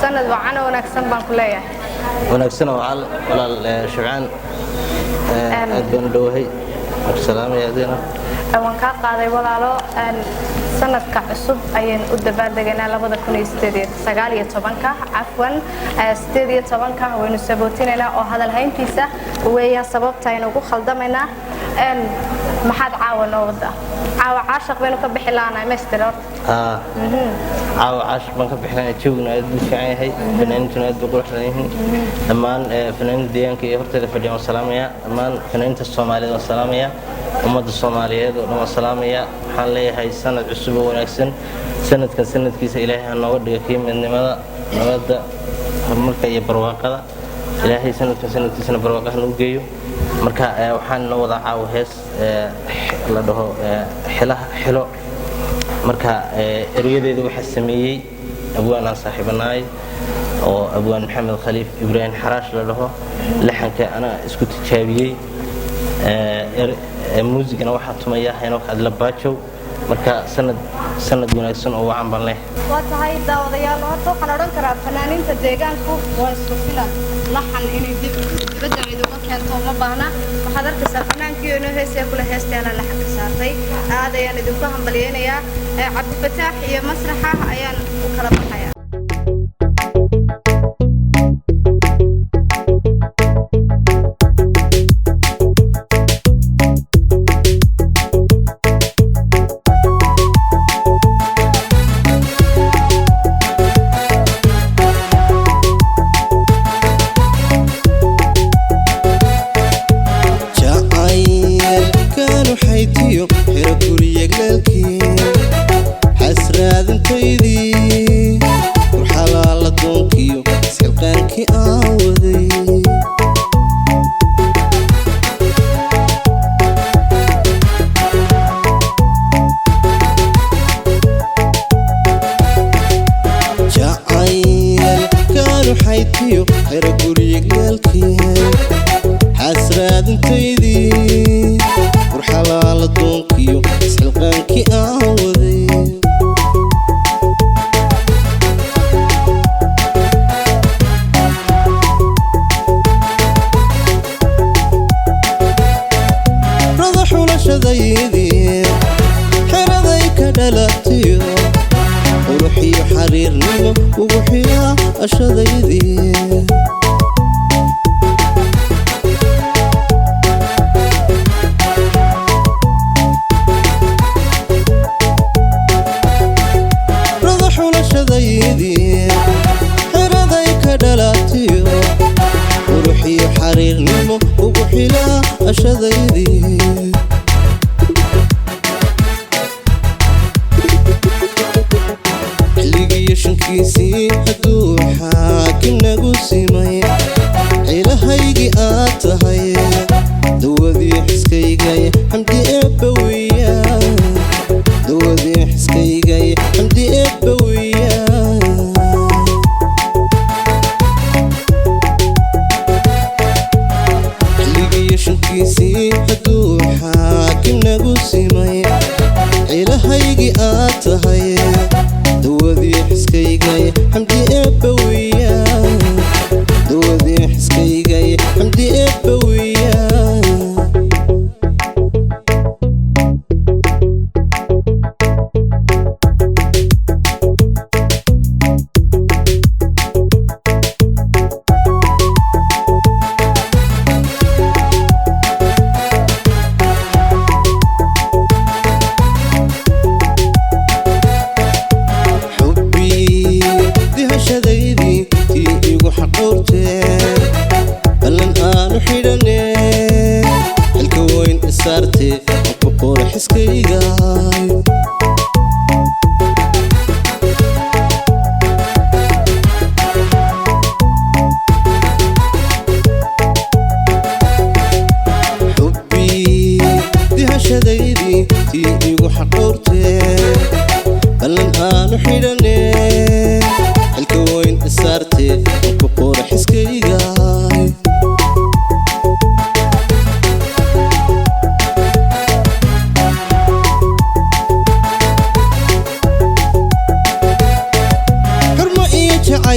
sanad wacan oo wanaagsan baan ku leeyahay wanaagsan oo walaal Shucaan aad baan dhawaahay salaam ya adeena waan ka qaaday walaalo sanadka cusub ayaan u dabaaldegaynaa 2019 afwan 18 waynu sabootineynaa oo hadal hayntiisa weeyaa sababta aynu ugu khaldamaynaa maxaad caawan oo wada caawa caashaq baynu ka bixi laanahay master caawa caashaq baan ka bixinaa joogna aad u fiican yahay fanaaniintuna aad u quruxsan yihiin dhammaan fanaaniinta deegaanka iyo horteeda fadhiya waan salaamayaa dhammaan fanaaniinta Soomaaliyeed waan salaamayaa ummadda Soomaaliyeed oo dhan waan salaamayaa waxaan leeyahay sanad cusub oo wanaagsan sanadkan sanadkiisa Ilaahay ha nooga dhigo qiimadnimada nabadda horumarka iyo barwaaqada Ilaahay sanadkan sanadkiisana barwaaqo ha nagu geeyo marka waxaan noo wada caaw hees la dhaho xilo marka eriyadeedu waxa sameeyay abwaan aan saaxiibanaay oo abwaan Maxamed Khaliif Ibrahim Xaraash la dhaho laxanka ana isku tijaabiyay muusigana waxa tumaya Henook Adlabaajow marka sanad wanaagsan oo wacan baan leh waa tahay daawadayaal waxaan oran karaa fanaaniinta deegaanku waa isku filan laxan inay dibadda uga keento ma baahna waxaad arkaysaa fanaankii inuu heesay kula heestaana laxan ka saartay aad ayaan idinku hambalyeeynaya Cabdi Fataax iyo masraxa ayaan u kala baxaya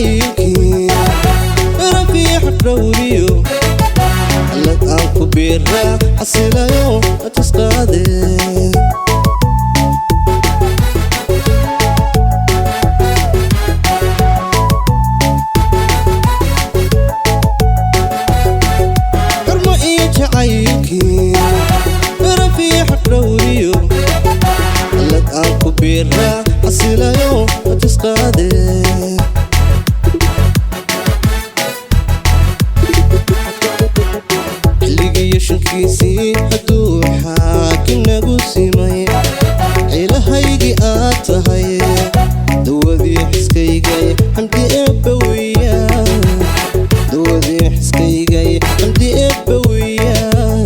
jacaylkii rafiix dhowriyo lad aan ku biira xasilayo tusqaade karma iyo jacaylkii rafiix dhowriyo lad aan ku biira xasilayo tusqaade shankiisii hadduu xaakim nagu simay ilahaygii aad tahay dawadii xiskaygay xamdi eebba weeyaan dawadii xiskaygay xamdi eebba weeyaan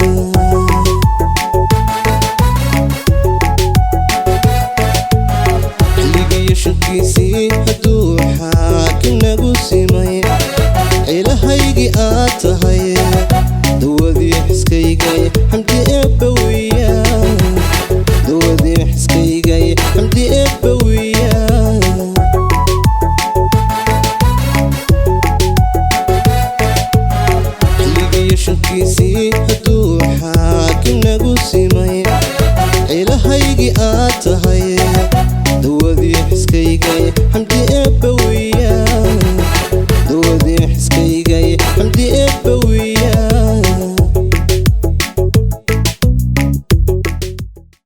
xilligii shankiisii hadduu xaakim nagu simay ilahaygii aad tahay dawadii xiskaygay xamdi eebba weeyaan dawadii xiskaygay xamdi eebba weeyaan xilligii shankiisii